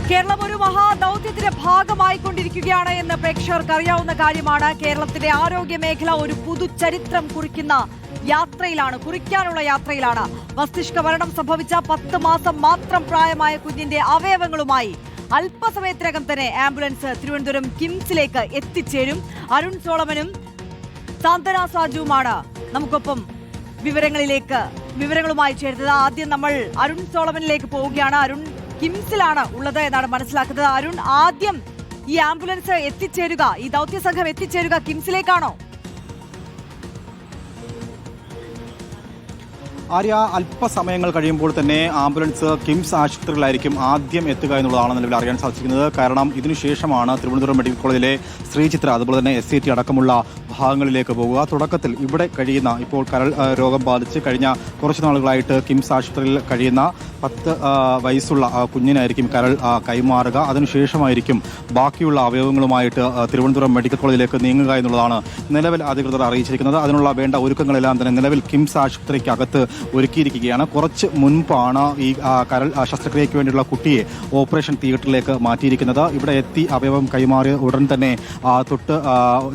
കേരളം ഒരു മഹാദൗത്യത്തിന്റെ ഭാഗമായിക്കൊണ്ടിരിക്കുകയാണ് എന്ന് പ്രേക്ഷകർക്ക് അറിയാവുന്ന കാര്യമാണ്. കേരളത്തിന്റെ ആരോഗ്യ മേഖല ഒരു പുതുചരിത്രം കുറിക്കാനുള്ള യാത്രയിലാണ്. മസ്തിഷ്ക മരണം സംഭവിച്ച 10 മാസം മാത്രം പ്രായമായ കുഞ്ഞിന്റെ അവയവങ്ങളുമായി അല്പസമയത്തിനകം തന്നെ ആംബുലൻസ് തിരുവനന്തപുരം കിംസിലേക്ക് എത്തിച്ചേരും. അരുൺ സോളമനും സാന്ത്വന സാജുവുമാണ് നമുക്കൊപ്പം വിവരങ്ങളുമായി ചേരുന്നത്. ആദ്യം നമ്മൾ അരുൺ സോളമനിലേക്ക് പോവുകയാണ്. അരുൺ കിംസിലാണ് ഉള്ളത് എന്നാണ് മനസ്സിലാക്കുന്നത്. അരുൺ, ആദ്യം ഈ ആംബുലൻസ് എത്തിച്ചേരുക, ഈ ദൗത്യസംഘം എത്തിച്ചേരുക കിംസിലേക്കാണോ? ആര്യ, അല്പസമയങ്ങൾ കഴിയുമ്പോൾ തന്നെ ആംബുലൻസ് കിംസ് ആശുപത്രികളായിരിക്കും ആദ്യം എത്തുക എന്നുള്ളതാണ് നിലവിൽ അറിയാൻ സാധിക്കുന്നത്. കാരണം ഇതിനുശേഷമാണ് തിരുവനന്തപുരം മെഡിക്കൽ കോളേജിലെ ശ്രീചിത്ര, അതുപോലെ തന്നെ SAT അടക്കമുള്ള ഭാഗങ്ങളിലേക്ക് പോകുക. തുടക്കത്തിൽ ഇവിടെ കഴിയുന്ന, ഇപ്പോൾ കരൾ രോഗം ബാധിച്ച് കഴിഞ്ഞ കുറച്ച് നാളുകളായിട്ട് കിംസ് ആശുപത്രിയിൽ കഴിയുന്ന 10 വയസ്സുള്ള കുഞ്ഞിനായിരിക്കും കരൾ കൈമാറുക. അതിനുശേഷമായിരിക്കും ബാക്കിയുള്ള അവയവങ്ങളുമായിട്ട് തിരുവനന്തപുരം മെഡിക്കൽ കോളേജിലേക്ക് നീങ്ങുക എന്നുള്ളതാണ് നിലവിൽ അധികൃതർ അറിയിച്ചിരിക്കുന്നത്. അതിനുള്ള വേണ്ട ഒരുക്കങ്ങളെല്ലാം തന്നെ നിലവിൽ കിംസ് ആശുപത്രിക്കകത്ത് ഒരുക്കിയിരിക്കുകയാണ്. കുറച്ച് മുൻപാണ് ഈ കരൾ ശസ്ത്രക്രിയയ്ക്ക് വേണ്ടിയുള്ള കുട്ടിയെ ഓപ്പറേഷൻ തിയേറ്ററിലേക്ക് മാറ്റിയിരിക്കുന്നത്. ഇവിടെ എത്തി അവയവം കൈമാറിയ ഉടൻ തന്നെ തൊട്ട്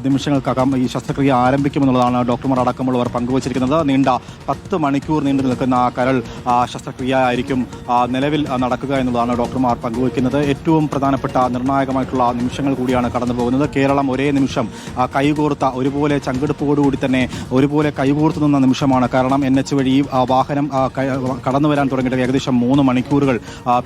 നിമിഷങ്ങൾക്കകം ഈ ശസ്ത്രക്രിയ ആരംഭിക്കുമെന്നുള്ളതാണ് ഡോക്ടർമാർ അടക്കമുള്ളവർ പങ്കുവച്ചിരിക്കുന്നത്. നീണ്ട 10 മണിക്കൂർ നീണ്ടു നിൽക്കുന്ന കരൾ ശസ്ത്രക്രിയ ആയിരിക്കും നിലവിൽ നടക്കുക എന്നുള്ളതാണ് ഡോക്ടർമാർ പങ്കുവയ്ക്കുന്നത്. ഏറ്റവും പ്രധാനപ്പെട്ട നിർണായകമായിട്ടുള്ള നിമിഷങ്ങൾ കൂടിയാണ് കടന്നു പോകുന്നത്. കേരളം ഒരേ നിമിഷം കൈകോർത്ത, ഒരുപോലെ ചങ്കെടുപ്പോടുകൂടി തന്നെ ഒരുപോലെ കൈകോർത്തു നിന്ന നിമിഷമാണ്. കാരണം NH വഴി വാഹനം കടന്നു വരാൻ തുടങ്ങിയിട്ട് ഏകദേശം 3 മണിക്കൂറുകൾ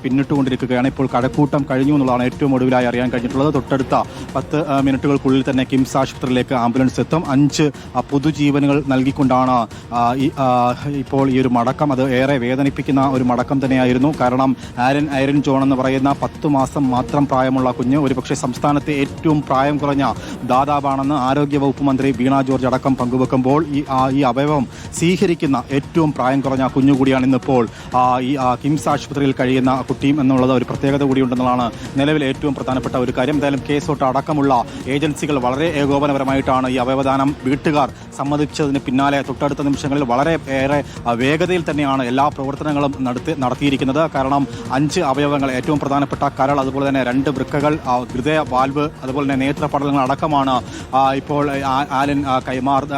പിന്നിട്ടുകൊണ്ടിരിക്കുകയാണ്. ഇപ്പോൾ കഴക്കൂട്ടം കഴിഞ്ഞു എന്നുള്ളതാണ് ഏറ്റവും ഒടുവിലായി അറിയാൻ കഴിഞ്ഞിട്ടുള്ളത്. തൊട്ടടുത്ത 10 മിനിറ്റുകൾക്കുള്ളിൽ തന്നെ കിംസ് ആശുപത്രിയിലേക്ക് ആംബുലൻസ് എത്തും. 5 പുതുജീവനുകൾ നൽകിക്കൊണ്ടാണ് ഇപ്പോൾ ഈ ഒരു മടക്കം. അത് ഏറെ വേദനിപ്പിക്കുന്ന ഒരു മടക്കം തന്നെയായിരുന്നു. കാരണം ഐരൻ ജോൺ എന്ന് പറയുന്ന 10 മാസം മാത്രം പ്രായമുള്ള കുഞ്ഞ് ഒരുപക്ഷെ സംസ്ഥാനത്തെ ഏറ്റവും പ്രായം കുറഞ്ഞ ദാതാവാണെന്ന് ആരോഗ്യ വകുപ്പ് മന്ത്രി വീണ ജോർജ് അടക്കം പങ്കുവെക്കുമ്പോൾ ഈ അവയവം സ്വീകരിക്കുന്ന ഏറ്റവും പ്രായം കുറഞ്ഞ കുഞ്ഞുകൂടിയാണ് ഇന്നിപ്പോൾ ഈ കിംസ് ആശുപത്രിയിൽ കഴിയുന്ന കുട്ടിയും എന്നുള്ളത് ഒരു പ്രത്യേകത കൂടിയുണ്ടെന്നുള്ളതാണ് നിലവിൽ ഏറ്റവും പ്രധാനപ്പെട്ട ഒരു കാര്യം. എന്തായാലും കേസോട്ട് അടക്കമുള്ള ഏജൻസികൾ വളരെ ഏകോപനപരമായിട്ടാണ് ഈ അവയവദാനം വീട്ടുകാർ സമ്മതിച്ചതിന് പിന്നാലെ തൊട്ടടുത്ത നിമിഷങ്ങളിൽ വളരെ ഏറെ വേഗതയിൽ തന്നെയാണ് എല്ലാ പ്രവർത്തനങ്ങളും നടത്തിയിരിക്കുന്നത്. കാരണം 5 അവയവങ്ങൾ, ഏറ്റവും പ്രധാനപ്പെട്ട കരൾ, അതുപോലെ തന്നെ 2 വൃക്കകൾ, ഹൃദയ വാൽവ്, അതുപോലെ തന്നെ നേത്രപടലങ്ങൾ അടക്കമാണ് ഇപ്പോൾ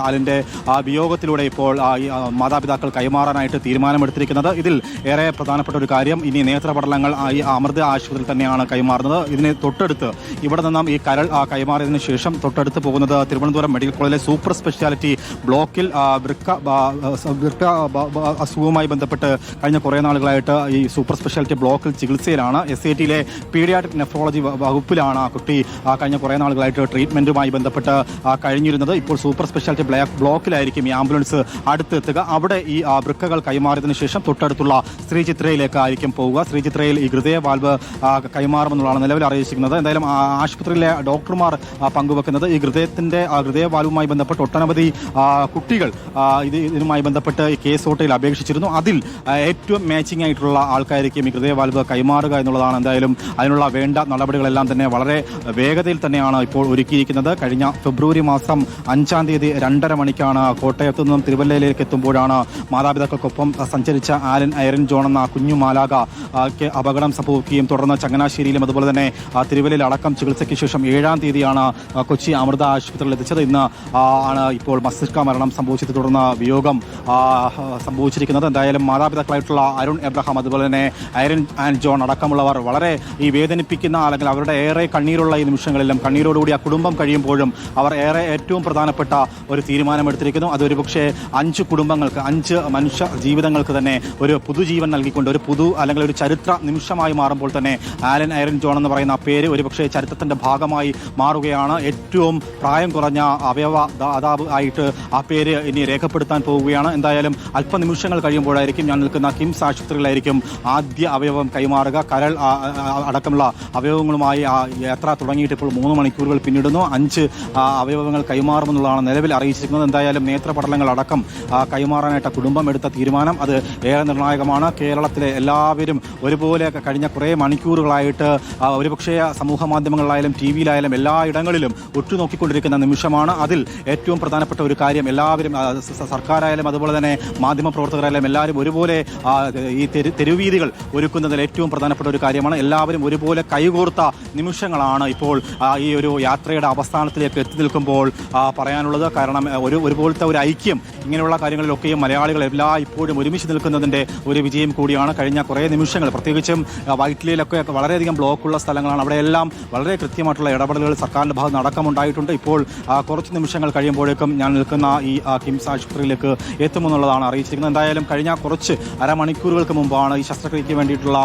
ആലിൻ്റെ വിയോഗത്തിലൂടെ ഇപ്പോൾ മാതാപിതാക്കൾ കൈമാറാനായിട്ട് തീരുമാനമെടുത്തിരിക്കുന്നത്. ഇതിൽ ഏറെ പ്രധാനപ്പെട്ട ഒരു കാര്യം, ഇനി നേത്രപടലങ്ങൾ ഈ അമൃത ആശുപത്രിയിൽ തന്നെയാണ് കൈമാറുന്നത്. ഇതിന് തൊട്ടടുത്ത് ഇവിടെ നിന്നും ഈ കരൾ കൈമാറിയതിനു ശേഷം തൊട്ടടുത്ത് പോകുന്നത് തിരുവനന്തപുരം മെഡിക്കൽ കോളേജിലെ സൂപ്പർ സ്പെഷ്യാലിറ്റി ബ്ലോക്കിൽ വൃക്ക അസുഖവുമായി ബന്ധപ്പെട്ട് കഴിഞ്ഞ കുറേ നാളുകളായിട്ട് ഈ സൂപ്പർ സ്പെഷ്യാലിറ്റി ബ്ലോക്കിൽ ചികിത്സയിലാണ്. SATയിലെ പീഡിയാട്രിക് നെഫ്രോളജി വകുപ്പിലാണ് കുട്ടി കഴിഞ്ഞ കുറേ നാളുകളായിട്ട് ട്രീറ്റ്മെന്റുമായി ബന്ധപ്പെട്ട് കഴിഞ്ഞിരുന്നത്. ഇപ്പോൾ സൂപ്പർ സ്പെഷ്യാലിറ്റി ബ്ലോക്കിലായിരിക്കും ഈ ആംബുലൻസ് അടുത്തെത്തുക. അവിടെ ഈ വൃക്കകൾ കൈമാറിയതിനു ശേഷം തൊട്ടടുത്തുള്ള ശ്രീചിത്രയിലേക്കായിരിക്കും പോവുക. ശ്രീചിത്രയിൽ ഈ ഹൃദയ വാൽവ് കൈമാറുമെന്നുള്ളതാണ് നിലവിൽ അറിയിച്ചിരിക്കുന്നത്. എന്തായാലും ആശുപത്രിയിലെ ഡോക്ടർമാർ പങ്കുവെക്കുന്നത് ഈ ഹൃദയ വാൽവുമായി ബന്ധപ്പെട്ട് ഒട്ടനവധി കുട്ടികൾ ഇതിനുമായി ബന്ധപ്പെട്ട് ഈ കേസ് ഓട്ടയിൽ അപേക്ഷിച്ചിരുന്നു. അതിൽ ഏറ്റവും മാച്ചിങ് ആയിട്ടുള്ള ആൾക്കായിരിക്കും ഈ ഹൃദയ വാൽവ് കൈമാറുക എന്നുള്ളതാണ്. എന്തായാലും അതിനുള്ള വേണ്ട നടപടികളെല്ലാം തന്നെ വളരെ വേഗതയിൽ തന്നെയാണ് ഇപ്പോൾ ഒരുക്കിയിരിക്കുന്നത്. കഴിഞ്ഞ ഫെബ്രുവരി മാസം 5-ാം തീയതി 2:30 മണിക്കാണ് കോട്ടയത്തു നിന്നും തിരുവല്ലയിലേക്ക് എത്തുമ്പോഴാണ് മാതാപിതാക്കൾക്കൊപ്പം സഞ്ചരിച്ച ഐരൻ ജോൺ എന്ന കുഞ്ഞു മാലാക അപകടം സംഭവിക്കുകയും തുടർന്ന് ചങ്ങനാശ്ശേരിയിലും അതുപോലെ തന്നെ തിരുവല്ലയിൽ അടക്കം ചികിത്സയ്ക്ക് ശേഷം 7-ാം തീയതിയാണ് കൊച്ചി അമൃത ആശുപത്രിയിൽ എത്തിച്ചത്. ഇന്ന് ആണ് ഇപ്പോൾ മസ്തിഷ്ക മരണം സംഭവിച്ചത് തുടർന്ന് വിയോഗം സംഭവിച്ചിരിക്കുന്നത്. എന്തായാലും മാതാപിതാക്കളായിട്ടുള്ള അരുൺ എബ്രഹാം, അതുപോലെ തന്നെ ഐരൻ ആൻഡ് ജോൺ അടക്കമുള്ളവർ വളരെ ഈ വേദനിപ്പിക്കുന്ന, അല്ലെങ്കിൽ അവരുടെ ഏറെ കണ്ണീരുള്ള ഈ നിമിഷങ്ങളിലും കണ്ണീരോടുകൂടി ആ കുടുംബം കഴിയുമ്പോഴും അവർ ഏറ്റവും പ്രധാനപ്പെട്ട ഒരു തീരുമാനമെടുത്തിരിക്കുന്നു. അതൊരു പക്ഷേ 5 കുടുംബങ്ങൾക്ക്, 5 മനുഷ്യ ജീവിതങ്ങൾക്ക് തന്നെ ഒരു പുതുജീവൻ നൽകിക്കൊണ്ട് അല്ലെങ്കിൽ ഒരു ചരിത്ര നിമിഷമായി മാറുമ്പോൾ തന്നെ ഐരൻ ജോൺ എന്ന് പറയുന്ന പേര് ഒരുപക്ഷെ ചരിത്രത്തിന്റെ ഭാഗമായി മാറുകയാണ്. ഏറ്റവും പ്രായം കുറഞ്ഞ അവയവ ദാതാവ് ആയിട്ട് ആ പേര് ഇനി രേഖപ്പെടുത്താൻ പോവുകയാണ്. എന്തായാലും അല്പനിമിഷങ്ങൾ കഴിയുമ്പോഴായിരിക്കും ഞാൻ നിൽക്കുന്ന കിംസ് ആശുപത്രിയിലായിരിക്കും ആദ്യ അവയവം കൈമാറുക. കരൾ അടക്കമുള്ള അവയവങ്ങളുമായി യാത്ര തുടങ്ങിയിട്ട് ഇപ്പോൾ 3 മണിക്കൂറുകൾ പിന്നിടുന്നു. 5 അവയവങ്ങൾ കൈമാറുമെന്നുള്ളതാണ് നിലവിൽ അറിയിച്ചിരിക്കുന്നത്. എന്തായാലും നേത്രപടലങ്ങൾ അടക്കം കൈമാറാനായിട്ട് കുടുംബം എടുത്ത തീരുമാനം അത് ഏറെ നിർണായകമാണ്. കേരളത്തിലെ എല്ലാവരും ഒരുപോലെ കഴിഞ്ഞ കുറേ മണിക്കൂറുകളായിട്ട് ഒരുപക്ഷെ സമൂഹ മാധ്യമങ്ങളിലായാലും TV യിലായാലും എല്ലായിടങ്ങളിലും ഉറ്റുനോക്കിക്കൊണ്ടിരിക്കുന്ന നിമിഷമാണ്. എന്നുള്ളതാണ്. അതിൽ ഏറ്റവും പ്രധാനപ്പെട്ട ഒരു കാര്യം എല്ലാവരും സർക്കാരായാലും അതുപോലെ തന്നെ മാധ്യമപ്രവർത്തകരായാലും എല്ലാവരും ഒരുപോലെ ഈ തെരുവീതികൾ ഒരുക്കുന്നതിൽ ഏറ്റവും പ്രധാനപ്പെട്ട ഒരു കാര്യമാണ്. എല്ലാവരും ഒരുപോലെ കൈകോർത്ത നിമിഷങ്ങളാണ് ഇപ്പോൾ ഈ ഒരു യാത്രയുടെ അവസാനത്തിലേക്ക് എത്തി നിൽക്കുമ്പോൾ പറയാനുള്ളത്. കാരണം ഒരുപോലത്തെ ഒരു ഐക്യം ഇങ്ങനെയുള്ള കാര്യങ്ങളിലൊക്കെയും മലയാളികൾ ഇപ്പോഴും ഒരുമിച്ച് നിൽക്കുന്നതിൻ്റെ ഒരു വിജയം കൂടിയാണ്. കഴിഞ്ഞ കുറേ നിമിഷങ്ങൾ പ്രത്യേകിച്ചും വൈറ്റിലയിലൊക്കെ വളരെയധികം ബ്ലോക്കുള്ള സ്ഥലങ്ങളാണ്. അവിടെയെല്ലാം വളരെ കൃത്യമായിട്ടുള്ള ഇടപെടലുകൾ സർക്കാരിൻ്റെ ഭാഗത്ത് അടക്കമുണ്ടായിട്ടുണ്ട്. ഇപ്പോൾ കുറച്ച് നിമിഷങ്ങൾ കഴിയുമ്പോഴേക്കും ഞാൻ നിൽക്കുന്ന ഈ കിംസ് ആശുപത്രിയിലേക്ക് എത്തുമെന്നുള്ളതാണ് അറിയിച്ചിരിക്കുന്നത്. എന്തായാലും കഴിഞ്ഞ കുറച്ച് അരമണിക്കൂറുകൾക്ക് മുമ്പാണ് ഈ ശസ്ത്രക്രിയയ്ക്ക് വേണ്ടിയിട്ടുള്ള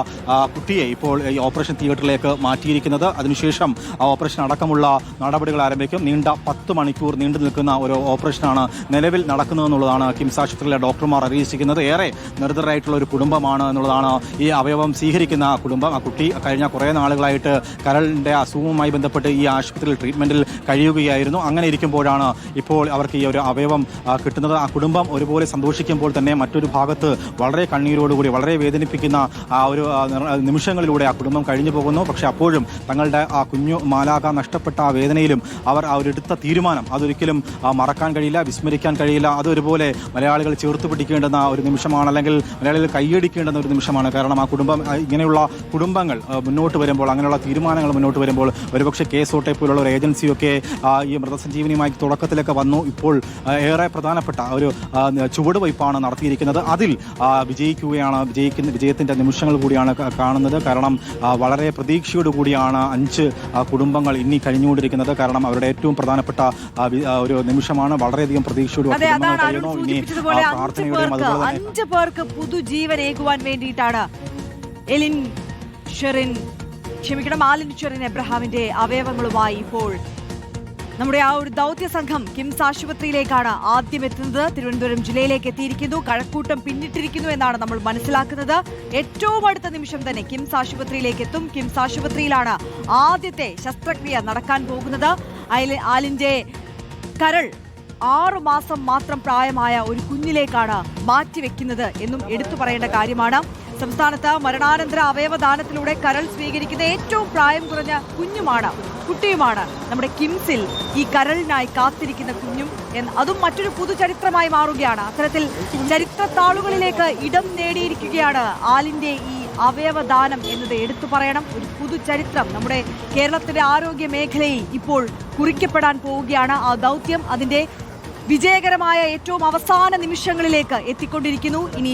കുട്ടിയെ ഇപ്പോൾ ഈ ഓപ്പറേഷൻ തിയേറ്ററിലേക്ക് മാറ്റിയിരിക്കുന്നത്. അതിനുശേഷം ഓപ്പറേഷൻ അടക്കമുള്ള നടപടികൾ ആരംഭിക്കും. നീണ്ട 10 മണിക്കൂർ നീണ്ടു നിൽക്കുന്ന ഒരു ഓപ്പറേഷനാണ് നിലവിൽ നടക്കുന്നതെന്നുള്ളതാണ് കിംസ് ആശുപത്രിയിലെ ഡോക്ടർമാർ അറിയിച്ചിരിക്കുന്നത്. ഏറെ നിർദ്ധരായിട്ടുള്ള ഒരു കുടുംബമാണ് എന്നുള്ളതാണ് ഈ അവയവം സ്വീകരിക്കുന്ന കുടുംബം. ആ കുട്ടി കഴിഞ്ഞ കുറേ നാളുകളായിട്ട് കരളിൻ്റെ അസുഖവുമായി ബന്ധപ്പെട്ട് ഈ ആശുപത്രിയിൽ ട്രീറ്റ്മെൻറ്റിൽ കഴിയുകയായിരുന്നു. അങ്ങനെ ഇരിക്കുമ്പോഴാണ് ഇപ്പോൾ അവർക്ക് ഈ ഒരു അവയവം കിട്ടുന്നത്. ആ കുടുംബം ഒരുപോലെ സന്തോഷിക്കുമ്പോൾ തന്നെ മറ്റൊരു ഭാഗത്ത് വളരെ കണ്ണീരോടുകൂടി വളരെ വേദനിപ്പിക്കുന്ന ആ ഒരു നിമിഷങ്ങളിലൂടെ ആ കുടുംബം കഴിഞ്ഞു പോകുന്നു. പക്ഷേ അപ്പോഴും തങ്ങളുടെ ആ കുഞ്ഞു മാലാക നഷ്ടപ്പെട്ട ആ വേദനയിലും അവർ ആ ഒരു എടുത്ത തീരുമാനം അതൊരിക്കലും മറക്കാൻ കഴിയില്ല, വിസ്മരിക്കാൻ കഴിയില്ല. അതൊരുപോലെ മലയാളികൾ ചേർത്ത് പിടിക്കേണ്ടുന്ന ഒരു നിമിഷമാണ്, അല്ലെങ്കിൽ മലയാളികൾ കൈയടിക്കേണ്ടുന്ന ഒരു നിമിഷമാണ്. കാരണം ആ കുടുംബം ഇങ്ങനെയുള്ള കുടുംബങ്ങൾ മുന്നോട്ട് വരുമ്പോൾ, അങ്ങനെയുള്ള തീരുമാനങ്ങൾ മുന്നോട്ട് വരുമ്പോൾ ഒരുപക്ഷെ കേസോട്ടെ പോലുള്ള ഒരു ഏജൻസിയൊക്കെ ഈ മൃതസഞ്ജീവനിയുമായി തുടക്കത്തിലൊക്കെ വന്നു. ഇപ്പോൾ ഏറെ പ്രധാനപ്പെട്ട ഒരു ചുവടുവയ്പ്പാണ് നടത്തിയിരിക്കുന്നത്. അതിൽ വിജയത്തിൻ്റെ നിമിഷങ്ങൾ കൂടിയാണ് കാണുന്നത്. കാരണം വളരെ പ്രതീക്ഷയോടുകൂടിയാണ് 5 കുടുംബങ്ങൾ ഇനി കഴിഞ്ഞുകൊണ്ടിരിക്കുന്നത്. കാരണം അവരുടെ ഏറ്റവും പ്രധാനപ്പെട്ട ഒരു നിമിഷമാണ്. വളരെയധികം പ്രതീക്ഷയോടുകൂടി 5 പേർക്ക് പുതുജീവനേകുവാൻ വേണ്ടിയിട്ടാണ് ആലിൻ ഷെറിൻ എബ്രഹാമിന്റെ അവയവങ്ങളുമായി ഇപ്പോൾ നമ്മുടെ ആ ഒരു ദൗത്യ സംഘം കിംസ് ആശുപത്രിയിലേക്കാണ് ആദ്യം എത്തുന്നത്. തിരുവനന്തപുരം ജില്ലയിലേക്ക് എത്തിയിരിക്കുന്നു. കഴക്കൂട്ടം പിന്നിട്ടിരിക്കുന്നു എന്നാണ് നമ്മൾ മനസ്സിലാക്കുന്നത്. ഏറ്റവും അടുത്ത നിമിഷം തന്നെ കിംസ് ആശുപത്രിയിലേക്ക് എത്തും. കിംസ് ആശുപത്രിയിലാണ് ആദ്യത്തെ ശസ്ത്രക്രിയ നടക്കാൻ പോകുന്നത്. ആലിന്റെ കരൾ 6 മാസം മാത്രം പ്രായമായ ഒരു കുഞ്ഞിലേക്കാണ് മാറ്റിവെക്കുന്നത് എന്നും എടുത്തു പറയേണ്ട കാര്യമാണ്. സംസ്ഥാനത്ത് മരണാനന്തര അവയവദാനത്തിലൂടെ കരൾ സ്വീകരിക്കുന്ന ഏറ്റവും പ്രായം കുറഞ്ഞ കുട്ടിയുമാണ് നമ്മുടെ കിംസിൽ ഈ കരളിനായി കാത്തിരിക്കുന്ന കുഞ്ഞും. അതും മറ്റൊരു പുതുചരിത്രമായി മാറുകയാണ്. അത്തരത്തിൽ ചരിത്ര താളുകളിലേക്ക് ഇടം നേടിയിരിക്കുകയാണ് ആലിന്റെ ഈ അവയവദാനം എന്നത് എടുത്തു പറയണം. ഒരു പുതുചരിത്രം നമ്മുടെ കേരളത്തിന്റെ ആരോഗ്യ മേഖലയിൽ ഇപ്പോൾ കുറിക്കപ്പെടാൻ പോവുകയാണ്. ആ ദൗത്യം അതിന്റെ വിജയകരമായ ഏറ്റവും അവസാന നിമിഷങ്ങളിലേക്ക് എത്തിക്കൊണ്ടിരിക്കുന്നു. ഇനി